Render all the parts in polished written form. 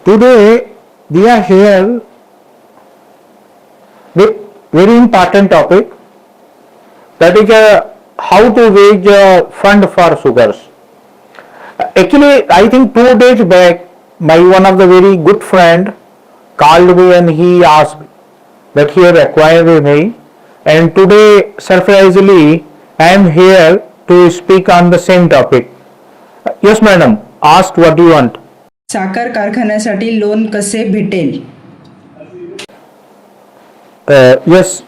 Today we are here with very important topic, that is how to raise a fund for sugars. Actually, I think 2 days back, my one of the very good friend called me and he asked that he had acquired with me, and today surprisingly I am here to speak on the same topic. Yes, madam. Ask what you want. साखर कारखान्यासाठी loan कसे भेटेल? Yes,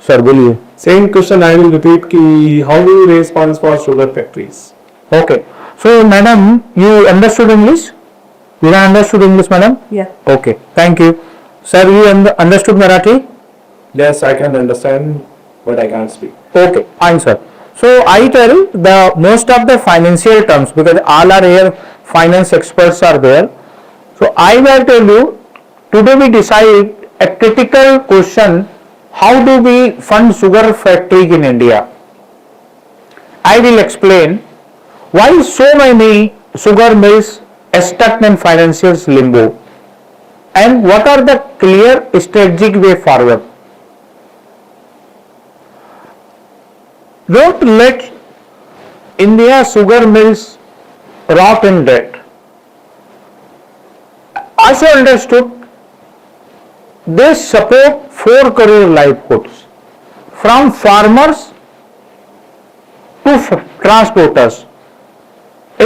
sir. बोलिए. Same question I will repeat कि how do you raise funds for sugar factories? Okay. So, madam, you understood English? You understood English, madam? Yeah. Okay. Thank you. Sir, you understood Marathi? Yes, I can understand, but I can't speak. Okay, fine, sir. So I tell the most of the financial terms, because all are here, finance experts are there. So I will tell you, today we decide a critical question: how do we fund sugar factories in India? I will explain why so many sugar mills are stuck in financial limbo, and what are the clear strategic way forward. Don't let India sugar mills rot in debt. Also understood, they support 4 crore livelihoods, from farmers to transporters.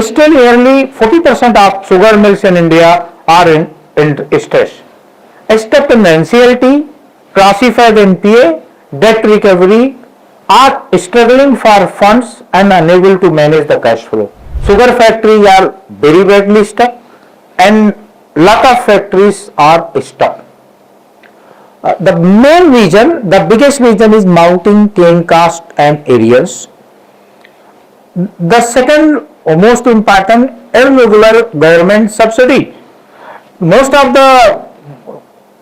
Still, nearly 40% of sugar mills in India are in stress. Except in NCLT, classified NPA, debt recovery, are struggling for funds and unable to manage the cash flow. Sugar factories are very badly stuck, and lot of factories are stuck. The main reason, the biggest reason is mounting cane cost and arrears. The second most important, irregular government subsidy. Most of the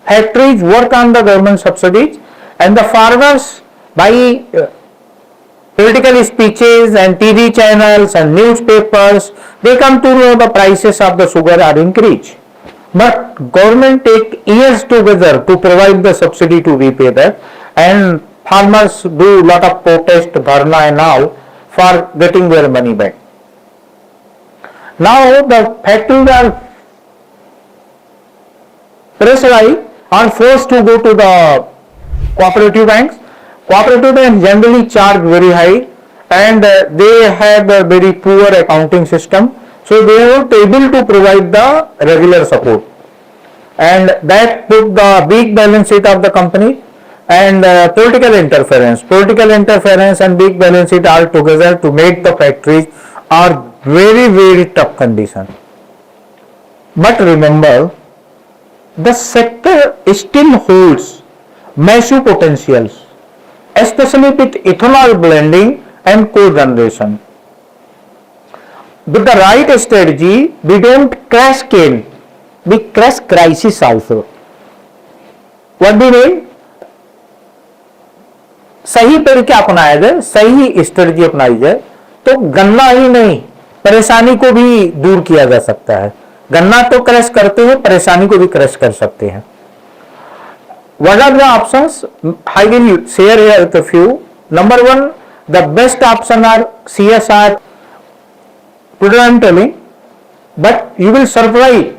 factories work on the government subsidies, and the farmers by political speeches and TV channels and newspapers, they come to know the prices of the sugar are increased. But government take years together to provide the subsidy to repay that, and farmers do lot of protest, dharna and all for getting their money back. Now the factories are pressurized, are forced to go to the cooperative banks. Cooperative banks generally charge very high, and they have a very poor accounting system, so they are not able to provide the regular support, and that put the big balance sheet of the company, and political interference and big balance sheet all together to make the factories are very tough condition. But remember, the sector still holds massive potentials, especially with ethanol blending and co-generation. With the right strategy, we don't crash cane, we crash crisis also. What do you mean? सही तरीके अपनाया जाए, सही strategy अपनाई जाए, तो गन्ना ही नहीं, परेशानी को भी दूर किया जा सकता है. गन्ना तो क्रश करते हैं, परेशानी को भी क्रश कर सकते हैं. What are the options? I will share here with a few. Number one, the best option are CSR. Today I am telling, but you will surprise.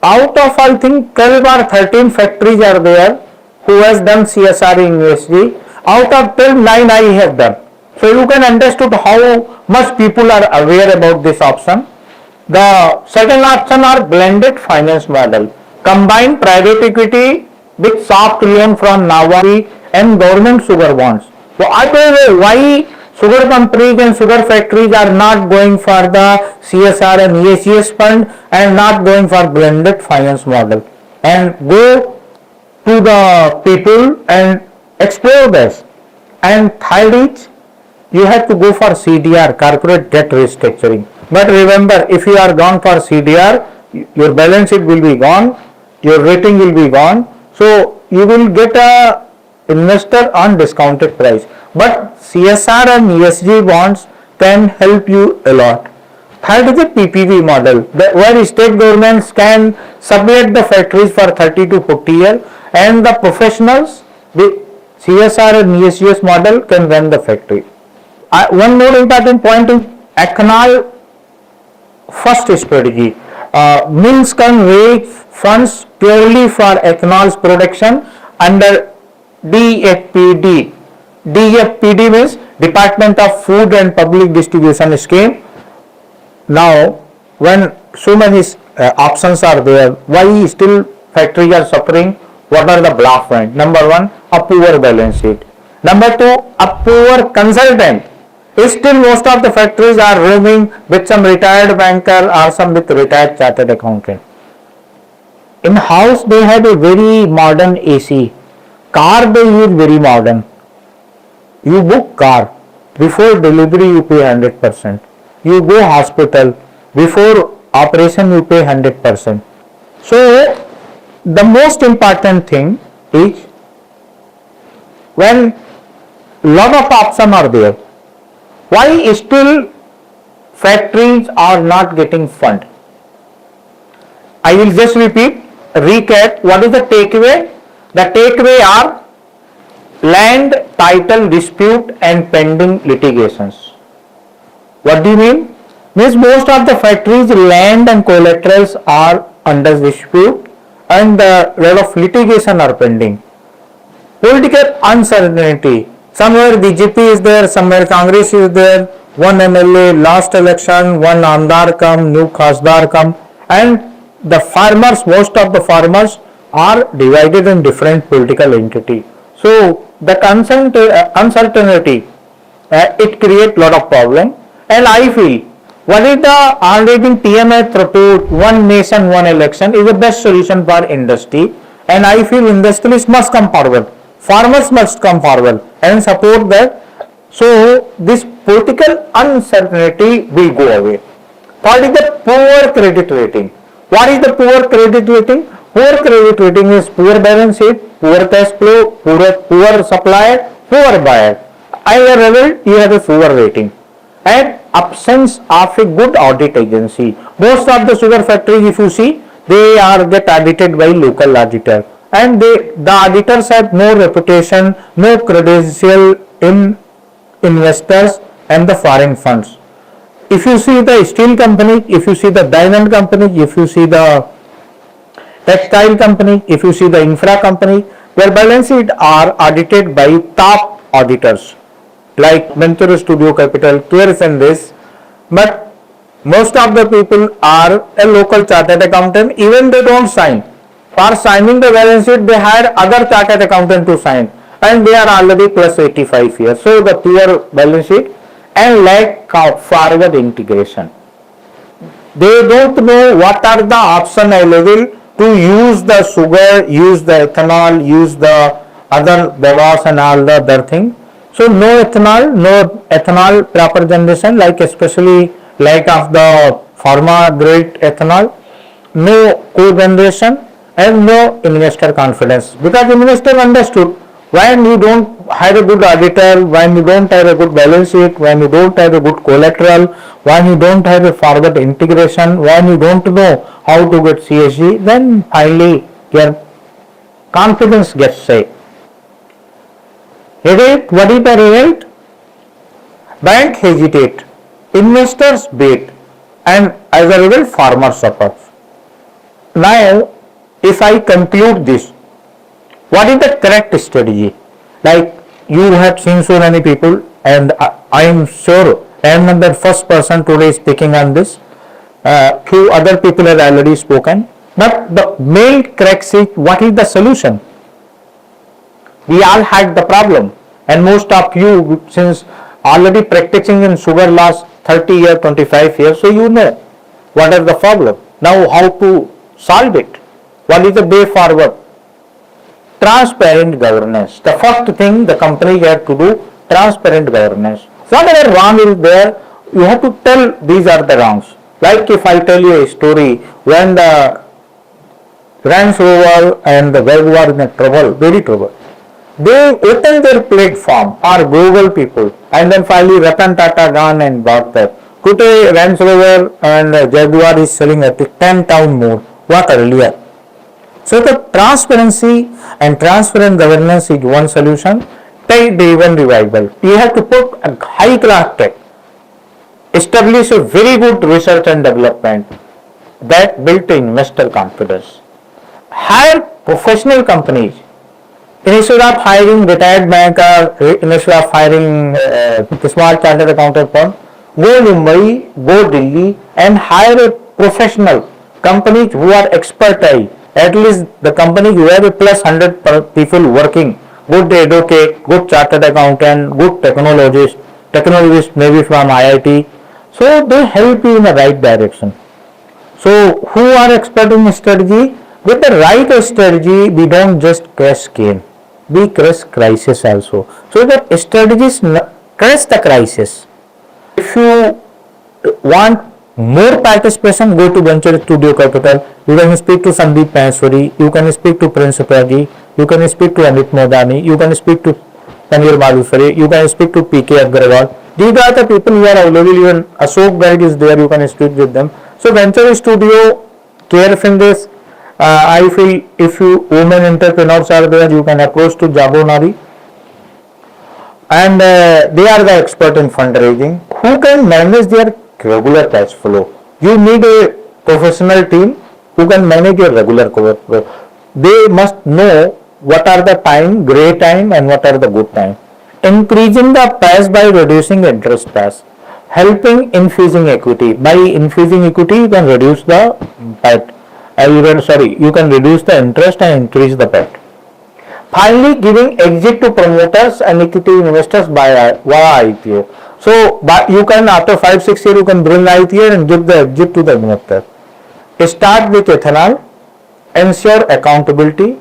Out of I think 12 or 13 factories are there who has done CSR in USG. Out of 12, 9 I have done. So you can understand how much people are aware about this option. The second option are blended finance model. Combine private equity with soft loan from NAVA and government sugar bonds. So I tell you why sugar companies and sugar factories are not going for the CSR and ESG fund and not going for blended finance model, and go to the people and explore this. And third is, you have to go for CDR, corporate debt restructuring. But remember, if you are gone for CDR, your balance sheet will be gone, your rating will be gone, so you will get a investor on discounted price. But CSR and ESG bonds can help you a lot. Third is the PPP model, where state governments can sublet the factories for 30 to 40 years, and the professionals, the CSR and ESGS model, can run the factory. One more important point is ethanol first strategy. Mills can raise funds purely for ethanol's production under DFPD. DFPD means Department of Food and Public Distribution Scheme. Now, when so many options are there, why still factories are suffering? What are the block points? Number one, a poor balance sheet. Number two, a poor consultant. Still, most of the factories are roaming with some retired banker or some with retired chartered accountant. In house, they have a very modern AC. Car, they use very modern. You book car, before delivery you pay 100%. You go hospital, before operation you pay 100%. So, the most important thing is, when lot of options are there, why still factories are not getting fund? I will just repeat, recap, what is the takeaway? The takeaway are land title dispute and pending litigations. What do you mean? Means most of the factories land and collaterals are under dispute and the lot of litigation are pending. Political uncertainty. Somewhere BJP is there, somewhere Congress is there, one MLA last election, one Andar come, new Khasdar come, and the farmers, most of the farmers are divided in different political entity. So the uncertainty, it creates lot of problem, and I feel what is the already TMI proposed one nation one election is the best solution for industry, and I feel industries must come forward, farmers must come forward and support that. So this political uncertainty will go away. What is the poor credit rating? What is the poor credit rating? Poor credit rating is poor balance sheet, poor cash flow, poor supplier, poor buyer. As a result, you have a poor rating. And absence of a good audit agency. Most of the sugar factories, if you see, they are get audited by local auditor, and the auditors have no reputation, no credential in investors and the foreign funds. If you see the steel company, if you see the diamond company, if you see the textile company, if you see the infra company, their balance sheet are audited by top auditors like Ventura Studio Capital, Clears and this. But most of the people are a local chartered accountant, even they don't sign. For signing the balance sheet, they hired other chartered accountant to sign, and they are already plus 85 years. So the poor balance sheet and lack of forward integration. They don't know what are the options available to use the sugar, use the ethanol, use the other bevas and all the other thing. So no ethanol proper generation, like especially lack of the pharma grade ethanol, no co-generation, and no investor confidence, because investor understood when you don't have a good auditor, when you don't have a good balance sheet, when you don't have a good collateral, when you don't have a forward integration, when you don't know how to get CSG, then finally your confidence gets shaken. What is the result? Bank hesitate, investors bait, and as a result farmers suffer. Now, if I conclude this, what is the correct strategy? Like you have seen so many people, and I am sure I am not the first person today speaking on this. Few other people have already spoken, but the main crux is what is the solution? We all had the problem, and most of you since already practicing in sugar last 30 years, 25 years, so you know what is the problem. Now how to solve it? What is the way forward? Transparent governance. The first thing the company have to do, transparent governance. Whatever wrong is there, you have to tell these are the wrongs. Like if I tell you a story, when the Range Rover and the Web were in trouble, very trouble, they opened their platform or Google people, and then finally Ratan Tata gone and bought that. Today Range Rover and Jaguar is selling at 10 times more what earlier. So the transparency and transparent governance is one solution. Tech-driven revival. You have to put a high-class tech. Establish a very good research and development that built investor confidence. Hire professional companies. Instead of hiring retired banker, instead of hiring smart chartered accountant firm, go Mumbai, go Delhi and hire a professional companies who are expertise. At least the company who have a plus 100 people working, good advocate, good chartered accountant, good technologist maybe from IIT. So they help you in the right direction. So who are expert in strategy? With the right strategy, we don't just crush game, we crush crisis also. So the strategies crush the crisis. If you want more participation, go to Venture Studio Capital. You can speak to Sandeep Maheshwari, you can speak to Prince Praji, you can speak to Amit Modani, you can speak to Tanir Madhusari, you can speak to PK Agrawal. These are the people who are available. Even Ashok Guide is there, you can speak with them. So Venture Studio cares in this. I feel if you women entrepreneurs are there, you can approach to Jabo Nari. And they are the expert in fundraising who can manage their regular cash flow. You need a professional team who can manage your regular cash flow. They must know what are the time, grey time and what are the good time. Increasing the pass by reducing interest pass. Helping infusing equity. By infusing equity, you can reduce the PAT. You can reduce the interest and increase the PAT. Finally, giving exit to promoters and equity investors via IPO. So, you can after 5-6 years you can bring IPO and give the exit to the investor. Start with ethanol, ensure accountability,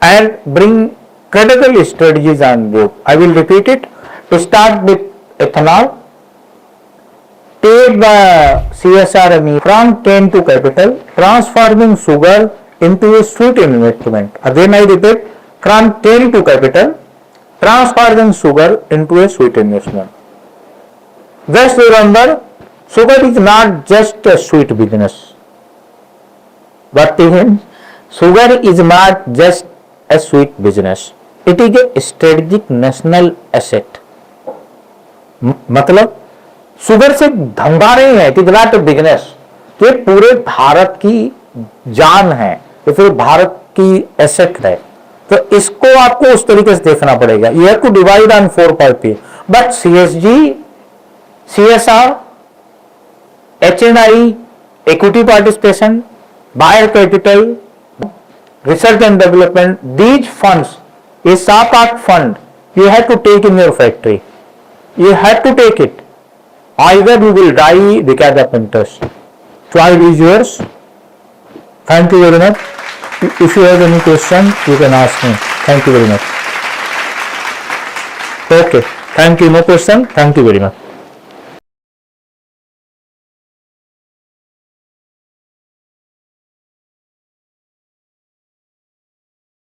and bring critical strategies on board. I will repeat it. To start with ethanol, take the CSR from 10 to capital, transforming sugar into a sweet investment. Again I repeat, from 10 to capital, transforming sugar into a sweet investment. Just remember, sugar is not just a sweet business. But even sugar is not just a sweet business. It is a strategic national asset. मतलब sugar से धंधा नहीं है, it is not a business. ये पूरे भारत की जान है, ये फिर भारत की एसेट है. तो इसको आपको उस तरीके से देखना पड़ेगा. You have to divide on 4 part. But CSG, CSR, HNI, equity participation, buyer capital, research and development, these funds, ये 7-8 fund you have to take in your factory. You have to take it. Either you will die because of interest. Choice is yours. Thank you very much. If you have any question, you can ask me. Thank you very much. Okay. Thank you. No question. Thank you very much.